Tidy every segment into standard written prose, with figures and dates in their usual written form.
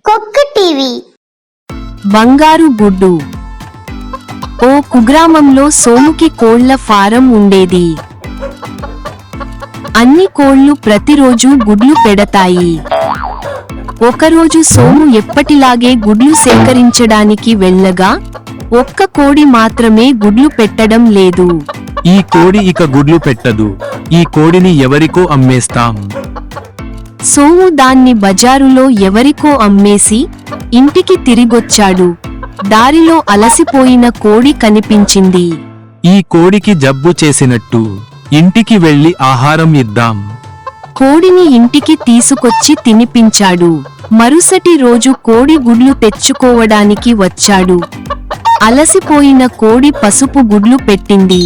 కుక్క టీవీ. బంగారు గుడ్డు. ఓ కుగ్రామంలో సోముకి కోళ్ల ఫారం ఉండేది. అన్ని కోళ్లు ప్రతిరోజు గుడ్లు పెడతాయి. ఒకరోజు సోము ఎప్పటిలాగే గుడ్లు సేకరించడానికి వెళ్ళగా ఒక్క కోడి మాత్రమే గుడ్లు పెట్టడం లేదు. ఈ కోడి ఇక గుడ్లు పెట్టదు. ఈ కోడిని ఎవరికో అమ్మేస్తాం. సోము దాన్ని బజారులో ఎవరికో అమ్మేసి ఇంటికి తిరిగొచ్చాడు. దారిలో అలసిపోయిన కోడి కనిపించింది. ఈ కోడికి జబ్బు చేసినట్టు. ఇంటికి వెళ్లి ఆహారం ఇద్దాం. కోడిని ఇంటికి తీసుకొచ్చి తినిపించాడు. మరుసటి రోజు కోడి గుడ్లు తెచ్చుకోవడానికి వచ్చాడు. అలసిపోయిన కోడి పసుపు గుడ్లు పెట్టింది.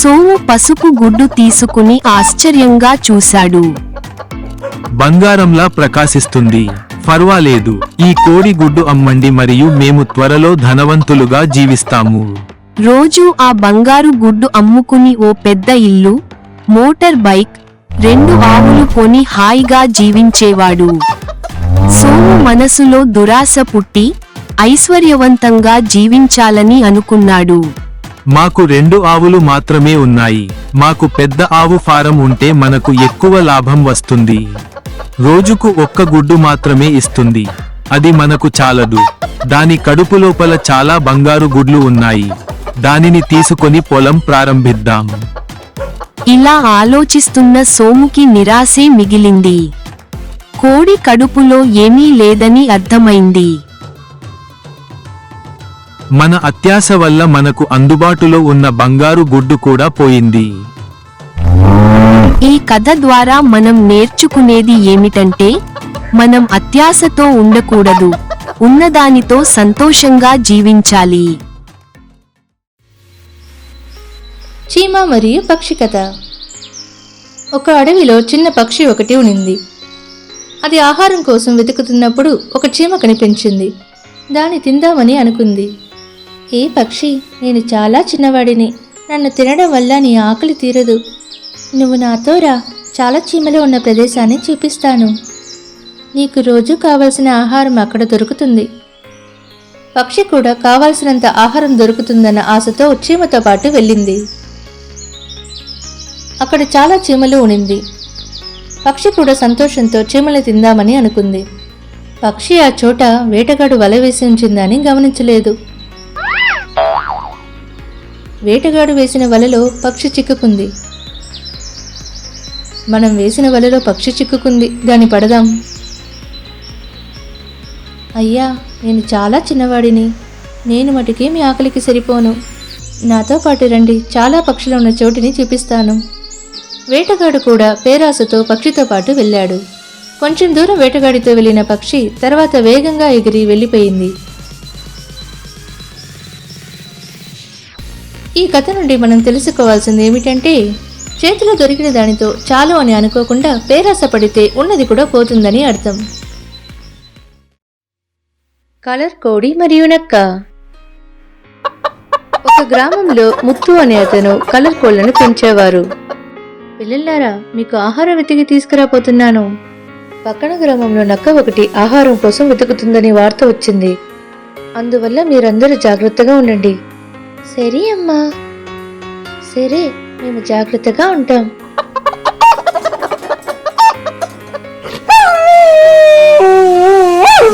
సోము పసుపు గుడ్డు తీసుకుని ఆశ్చర్యంగా చూశాడు. బంగారంలా ప్రకాశిస్తుంది. పర్వాలేదు, ఈ కోడి గుడ్డు అమ్మండి మరియు మేము త్వరలో ధనవంతులుగా జీవిస్తాము. రోజూ ఆ బంగారు గుడ్డు అమ్ముకుని ఓ పెద్ద ఇల్లు, మోటార్ బైక్, 2 ఆవులు కొని హాయిగా జీవించేవాడు. సోము మనసులో దురాశ పుట్టి ఐశ్వర్యవంతంగా జీవించాలని అనుకున్నాడు. మాకు 2 ఆవులు మాత్రమే ఉన్నాయి. మాకు పెద్ద ఆవు ఫారం ఉంటే మనకు ఎక్కువ లాభం వస్తుంది. రోజుకు 1 గుడ్డు మాత్రమే ఇస్తుంది. అది మనకు చాలదు. దాని కడుపు లోపల చాలా బంగారు గుడ్లు ఉన్నాయి. దానిని తీసుకొని పొలం ప్రారంభిద్దాం. ఇలా ఆలోచిస్తున్న సోముకి నిరాశే మిగిలింది. కోడి కడుపులో ఏమీ లేదని అర్థమైంది. మన అత్యాశ వల్ల మనకు అందుబాటులో ఉన్న బంగారు గుడ్డు కూడా పోయింది. ఈ కథ ద్వారా మనం నేర్చుకునేది ఏమిటంటే, మనం అత్యాశతో ఉండకూడదు, ఉన్నదానితో సంతోషంగా జీవించాలి. చీమ మరియు పక్షి కథ. ఒక అడవిలో చిన్న పక్షి ఒకటి ఉనింది. అది ఆహారం కోసం వెతుకుతున్నప్పుడు ఒక చీమ కనిపించింది. దాన్ని తిందామని అనుకుంది. ఏ పక్షి, నేను చాలా చిన్నవాడిని. నన్ను తినడం వల్ల నీ ఆకలి తీరదు. నువ్వు నాతో రా, చాలా చీమలు ఉన్న ప్రదేశాన్ని చూపిస్తాను. నీకు రోజు కావలసిన ఆహారం అక్కడ దొరుకుతుంది. పక్షి కూడా కావలసినంత ఆహారం దొరుకుతుందన్న ఆశతో చీమతో పాటు వెళ్ళింది. అక్కడ చాలా చీమలు ఉనింది. పక్షి కూడా సంతోషంతో చీమలు తిందామని అనుకుంది. పక్షి ఆ చోట వేటగాడు వల వేసి ఉంచిందని గమనించలేదు. వేటగాడు వేసిన వలలో పక్షి చిక్కుకుంది. మనం వేసిన వలలో పక్షి చిక్కుకుంది, దాన్ని పడదాం. అయ్యా, నేను చాలా చిన్నవాడిని. నేను మటుకే మీ ఆకలికి సరిపోను. నాతో పాటు రండి, చాలా పక్షులు ఉన్న చోటిని చూపిస్తాను. వేటగాడు కూడా పేరాసతో పక్షితో పాటు వెళ్ళాడు. కొంచెం దూరం వేటగాడితో వెళ్ళిన పక్షి తర్వాత వేగంగా ఎగిరి వెళ్ళిపోయింది. ఈ కథ నుండి మనం తెలుసుకోవాల్సింది ఏమిటంటే, చేతిలో దొరికిన దానితో చాలు అని అనుకోకుండా పేరాస పడితే ఉన్నది కూడా పోతుందని అర్థం. కలర్ కోడి మరియు నక్క. ఒక గ్రామంలో ముత్తు అనే అతను కలర్ కోళ్లను పెంచేవారు. పిల్లలారా, మీకు ఆహారం వెతికి తీసుకురాపోతున్నాను. పక్కన గ్రామంలో నక్క ఒకటి ఆహారం కోసం వెతుకుతుందని వార్త వచ్చింది. అందువల్ల మీరందరూ జాగ్రత్తగా ఉండండి. సరే అమ్మా. సరే, మేము జాగ్రత్తగా ఉంటాం.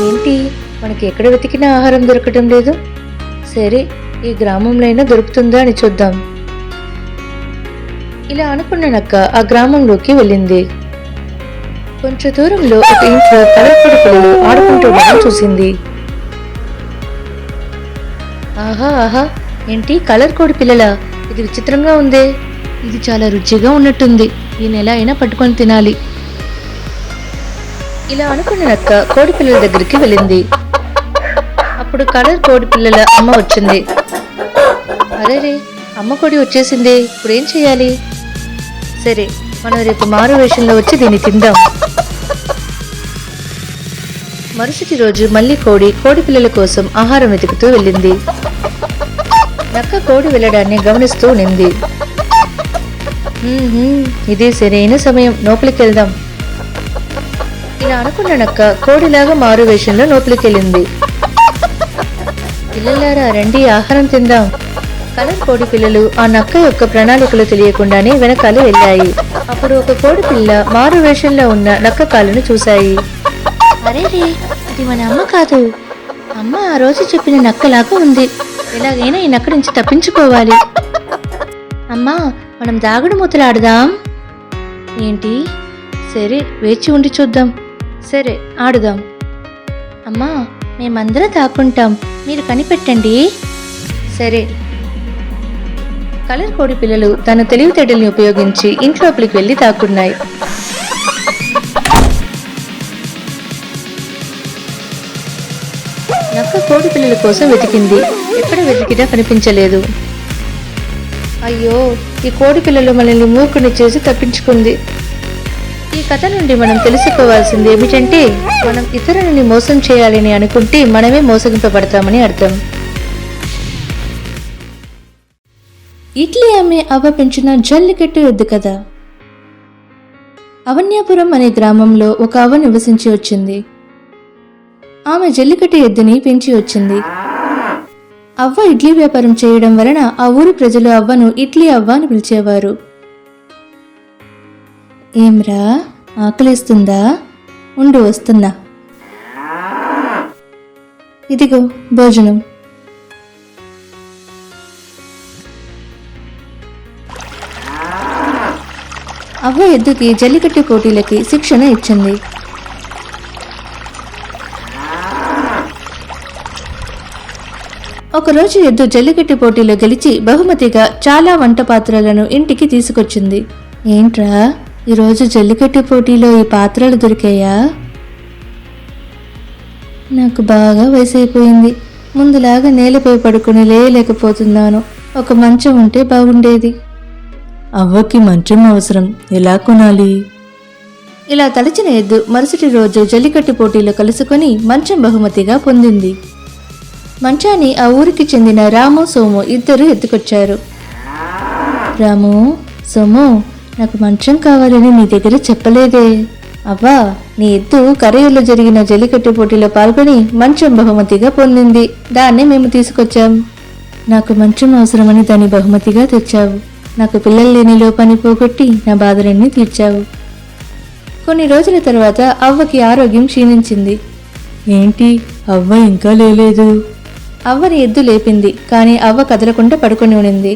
ఏంటి, మనకి ఎక్కడ వెతికినా ఆహారం దొరకటం లేదు? సరే, ఈ గ్రామంలో అయినా దొరుకుతుందా అని చూద్దాం. ఇలా అనుకున్న నక్క ఆ గ్రామంలోకి వెళ్ళింది. కొంచెం దూరంలో ఒక ఇంట్లో కలర్ కోడి పిల్లలు ఆడుకుంటుండడం చూసింది. ఆహా ఆహా, ఏంటి కలర్ కోడి పిల్లలా? ఇది విచిత్రంగా ఉందే. ఇది చాలా రుచిగా ఉన్నట్టుంది. ఈ నెల అయినా పట్టుకొని తినాలి. ఇలా అనుకున్న నక్క కోడి పిల్లల దగ్గరికి వెళ్ళింది. అప్పుడు కలర్ కోడి పిల్లల అమ్మ వచ్చింది. అరే, అమ్మ కోడి వచ్చేసింది, ఇప్పుడేం చెయ్యాలి? సరే, మనం రేపు మారు వేషంలో వచ్చి దీన్ని తిందాం. మరుసటి రోజు మళ్ళీ కోడి పిల్లల కోసం ఆహారం వెతుకుతూ వెళ్ళింది. నక్క కోడి వెళ్ళడాన్ని గమనిస్తూ నింది. ఇదే సరైన సమయం, లోపలికి వెళ్దాం. ఇలా అనుకున్న నక్క కోడిలాగా మారు వేషంలో లోపలికెళ్ళింది. పిల్లలారా రండి, ఆహారం తిందాం. కలర్ కోడి పిల్లలు ఆ నక్క యొక్క ప్రణాళికలు తెలియకుండానే వెనకాల వెళ్ళాయి. అప్పుడు ఒక కోడి పిల్ల మారు వేషంలో ఉన్న నక్క కాళ్ళను చూశాయి. అరే రే, అది మన అమ్మ కాదు. అమ్మ ఆ రోజు చెప్పిన నక్కలాగా ఉంది. ఎలాగైనా ఈ నక్క నుంచి తప్పించుకోవాలి. అమ్మా, మనం దాగుడు మూతలాడదాం. ఏంటి? సరే, వేచి ఉండి చూద్దాం. సరే, ఆడుదాం. అమ్మా, మేమందరం దాక్కుంటాం, మీరు కనిపెట్టండి. సరే. కలర్ కోడి పిల్లలు తన తెలివితేటల్ని ఉపయోగించి ఇంట్లోపలికి వెళ్లి దాక్కున్నాయి. నక్క కోడి పిల్లల కోసం వెతికింది. ఎక్కడ వెతికినా కనిపించలేదు. అయ్యో, ఈ కోడి పిల్లలు మనల్ని మూకుని చేసి తప్పించుకుంది. ఈ కథ నుండి మనం తెలుసుకోవాల్సింది ఏమిటంటే, మనం ఇతరులని మోసం చేయాలని అనుకుంటే మనమే మోసగింపబడతామని అర్థం. ఇడ్లీ అమ్మే అవ్వ పెంచిన జల్లికట్టు ఎద్దు కథ. అవన్యాపురం అనే గ్రామంలో ఒక అవ్వ నివసించి వచ్చింది. ఆమె జల్లికట్టు ఎద్దుని పెంచి వచ్చింది. అవ్వ ఇడ్లీ వ్యాపారం చేయడం వలన ఆ ఊరి ప్రజలు అవ్వను ఇడ్లీ అవ్వ అని పిలిచేవారు. ఏమ్రా, ఆకలిస్తుందా? ఉండు, వస్తున్నా. ఇదిగో భోజనం. అవ్వ ఎద్దుకి జల్లికట్టు పోటీలకి శిక్షణ ఇచ్చింది. ఒకరోజు ఎద్దు జల్లికట్టు పోటీలో గెలిచి బహుమతిగా చాలా వంట పాత్రలను ఇంటికి తీసుకొచ్చింది. ఏంట్రా, ఈరోజు జల్లికట్టు పోటీలో ఈ పాత్రలు దొరికాయా? నాకు బాగా వయసు అయిపోయింది. ముందులాగా నేలపై పడుకుని లేయలేకపోతున్నాను. ఒక మంచం ఉంటే బాగుండేది. అవ్వకి మంచం అవసరం, ఎలా కొనాలి? ఇలా తలచిన ఎద్దు మరుసటి రోజు జల్లికట్టు పోటీలో కలుసుకొని మంచం బహుమతిగా పొందింది. మంచాన్ని ఆ ఊరికి చెందిన రాము, సోము ఇద్దరు ఎత్తుకొచ్చారు. రాము, సోము, నాకు మంచం కావాలని నీ దగ్గర చెప్పలేదే. అవ్వా, నీ ఎద్దు కరైయూరులో జరిగిన జల్లికట్టు పోటీలో పాల్గొని మంచం బహుమతిగా పొందింది. దాన్నే మేము తీసుకొచ్చాం. నాకు మంచం అవసరమని దాన్ని బహుమతిగా తెచ్చావు. నాకు పిల్లలు లేని లోపాన్ని పోగొట్టి నా బాధలన్నీ తీర్చావు. కొన్ని రోజుల తర్వాత అవ్వకి ఆరోగ్యం క్షీణించింది. ఏంటి, అవ్వ ఇంకా లేలేదు? అవ్వని ఎద్దు లేపింది, కానీ అవ్వ కదలకుండా పడుకొని ఉనింది.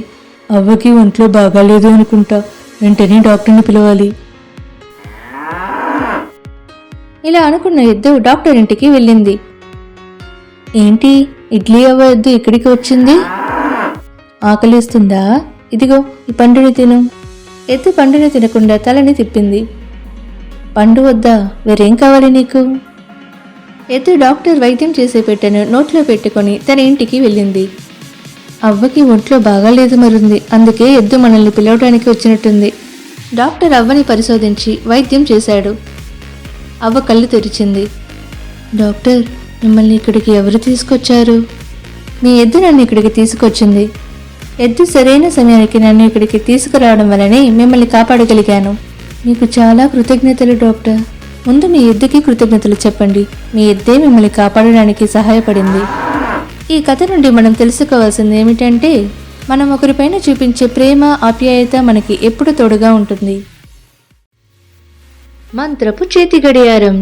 అవ్వకి ఒంట్లో బాగాలేదు అనుకుంటా, వెంటనే డాక్టర్ని పిలవాలి. ఇలా అనుకున్న ఎద్దు డాక్టర్ ఇంటికి వెళ్ళింది. ఏంటి, ఇడ్లీ అవ్వ ఎద్దు ఇక్కడికి వచ్చింది? ఆకలిస్తుందా? ఇదిగో ఈ పండుని తిను. ఎద్దు పండుని తినకుండా తలని తిప్పింది. పండు వద్దా? వేరేం కావాలి నీకు? ఎద్దు డాక్టర్ వైద్యం చేసే పెట్టెను నోట్లో పెట్టుకొని తన ఇంటికి వెళ్ళింది. అవ్వకి ఒంట్లో బాగాలేదు మరుంది, అందుకే ఎద్దు మనల్ని పిలవడానికి వచ్చినట్టుంది. డాక్టర్ అవ్వని పరిశోధించి వైద్యం చేశాడు. అవ్వ కళ్ళు తెరిచింది. డాక్టర్, మిమ్మల్ని ఇక్కడికి ఎవరు తీసుకొచ్చారు? మీ ఎద్దు నన్ను ఇక్కడికి తీసుకొచ్చింది. ఎద్దు సరైన సమయానికి నన్ను ఇక్కడికి తీసుకురావడం వల్లనే మిమ్మల్ని కాపాడగలిగాను. మీకు చాలా కృతజ్ఞతలు డాక్టర్. ముందు మీ ఎద్దుకి కృతజ్ఞతలు చెప్పండి. మీ ఎద్దే మిమ్మల్ని కాపాడడానికి సహాయపడింది. ఈ కథ నుండి మనం తెలుసుకోవాల్సింది ఏమిటంటే, మనం ఒకరిపైన చూపించే ప్రేమ, ఆప్యాయత మనకి ఎప్పుడు తోడుగా ఉంటుంది. మంత్రపు చేతి గడియారం.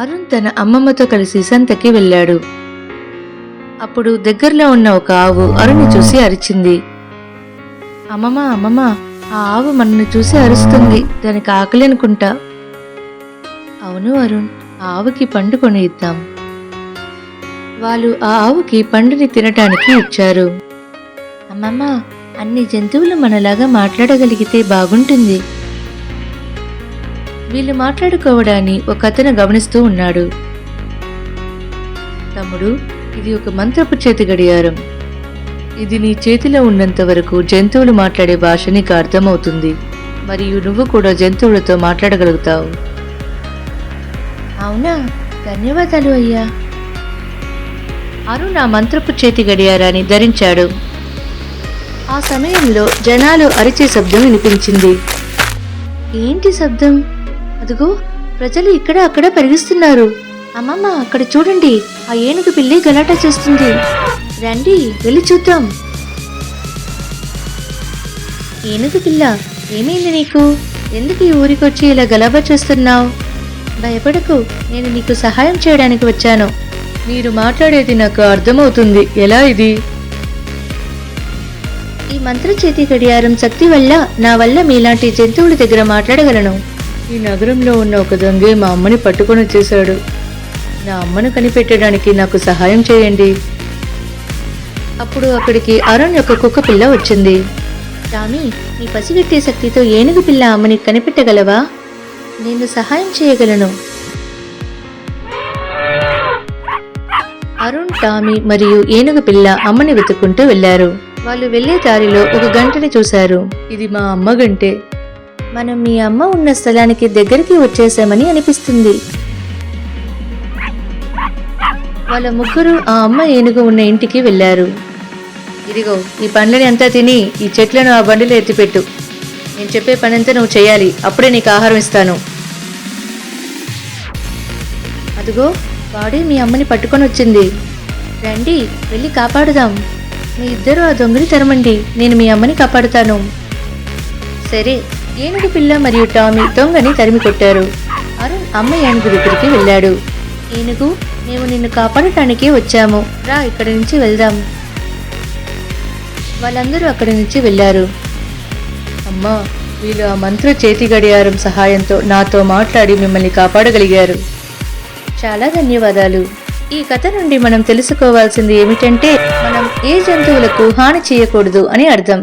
అరుణ్ తన అమ్మమ్మతో కలిసి సంతకి వెళ్ళాడు. అప్పుడు దగ్గరలో ఉన్న ఒక ఆవు అరుణ్ని చూసి అరిచింది. అమ్మమ్మ, అమ్మమ్మ, ఆ ఆవు మనల్ని చూసి అరుస్తుంది. దానికి ఆకలి అనుకుంటా. అవును అరుణ్, ఆ ఆవుకి పండు కొని ఇద్దాం. వాళ్ళు ఆ ఆవుకి పండుని తినటానికి ఇచ్చారు. అమ్మమ్మ, అన్ని జంతువులు మనలాగా మాట్లాడగలిగితే బాగుంటుంది. వీళ్ళు మాట్లాడుకోవడాన్ని ఒక అతను గమనిస్తూ ఉన్నాడు. తమ్ముడు, ఇది ఒక మంత్రపు చేతి గడియారం. ఇది నీ చేతిలో ఉన్నంత వరకు జంతువులు మాట్లాడే భాష నీకు అర్థమవుతుంది, మరియు నువ్వు కూడా జంతువులతో మాట్లాడగలుగుతావు. అవునా? ధన్యవాదాలు అయ్యా. అరుణ్ ఆ మంత్రపు చేతి గడియారాన్ని ధరించాడు. ఆ సమయంలో జనాలు అరిచే శబ్దం వినిపించింది. ఏంటి శబ్దం? అదిగో ప్రజలు ఇక్కడ అక్కడ పెరిగిస్తున్నారు. అమ్మమ్మ, అక్కడ చూడండి, ఆ ఏనుగు పిల్లి గలాటా చేస్తుంది. రండి వెళ్ళి చూద్దాం. ఏనుగు పిల్ల, ఏమైంది నీకు? ఎందుకు ఈ ఊరికొచ్చి ఇలా గలాబా చేస్తున్నావు? భయపడకు, నేను నీకు సహాయం చేయడానికి వచ్చాను. మీరు మాట్లాడేది నాకు అర్థమవుతుంది. ఎలా ఇది? ఈ మంత్ర చేతి గడియారం శక్తి వల్ల నా వల్ల మీలాంటి జంతువుల దగ్గర మాట్లాడగలను. ఈ నగరంలో ఉన్న ఒక దొంగే మా అమ్మని పట్టుకొని వచ్చేశాడు. నా అమ్మను కనిపెట్టడానికి నాకు సహాయం చేయండి. అప్పుడు అక్కడికి అరుణ్ యొక్క కుక్క పిల్ల వచ్చింది. టామీ, నీ పసిగట్టే శక్తితో ఏనుగు పిల్ల అమ్మని కనిపెట్టగలవా? నేను సహాయం చేయగలను. అరుణ్, టామీ మరియు ఏనుగు పిల్ల అమ్మని వెతుక్కుంటూ వెళ్లారు. వాళ్ళు వెళ్లే దారిలో ఒక గంటని చూశారు. ఇది మా అమ్మ గంటే. మనం మీ అమ్మ ఉన్న స్థలానికి దగ్గరికి వచ్చేసామని అనిపిస్తుంది. వాళ్ళ ముగ్గురు ఆ అమ్మ ఏనుగు ఉన్న ఇంటికి వెళ్లారు. ఇదిగో, ఈ పండ్లని అంతా తిని ఈ చెట్లను ఆ బండిలో ఎత్తిపెట్టు. నేను చెప్పే పనంతా నువ్వు చేయాలి, అప్పుడే నీకు ఆహారం ఇస్తాను. అదిగో, వాడే మీ అమ్మని పట్టుకొని వచ్చింది. రండి వెళ్ళి కాపాడుదాం. మీ ఇద్దరు ఆ దొంగని తరమండి, నేను మీ అమ్మని కాపాడుతాను. సరే, ఏనుగు పిల్ల మరియు టామీ దొంగని తరిమి కొట్టారు. అరుణ్ అమ్మ ఏనుగు దగ్గరికి వెళ్ళాడు. ఏనుగు, మేము నిన్ను కాపాడటానికే వచ్చాము, రా ఇక్కడి నుంచి వెళ్దాం. వాళ్ళందరూ అక్కడి నుంచి వెళ్లారు. అమ్మా, వీళ్ళు ఆ మంత్ర చేతి గడియారం సహాయంతో నాతో మాట్లాడి మిమ్మల్ని కాపాడగలిగారు. చాలా ధన్యవాదాలు. ఈ కథ నుండి మనం తెలుసుకోవాల్సింది ఏమిటంటే, మనం ఏ జంతువులకు హాని చేయకూడదు అని అర్థం.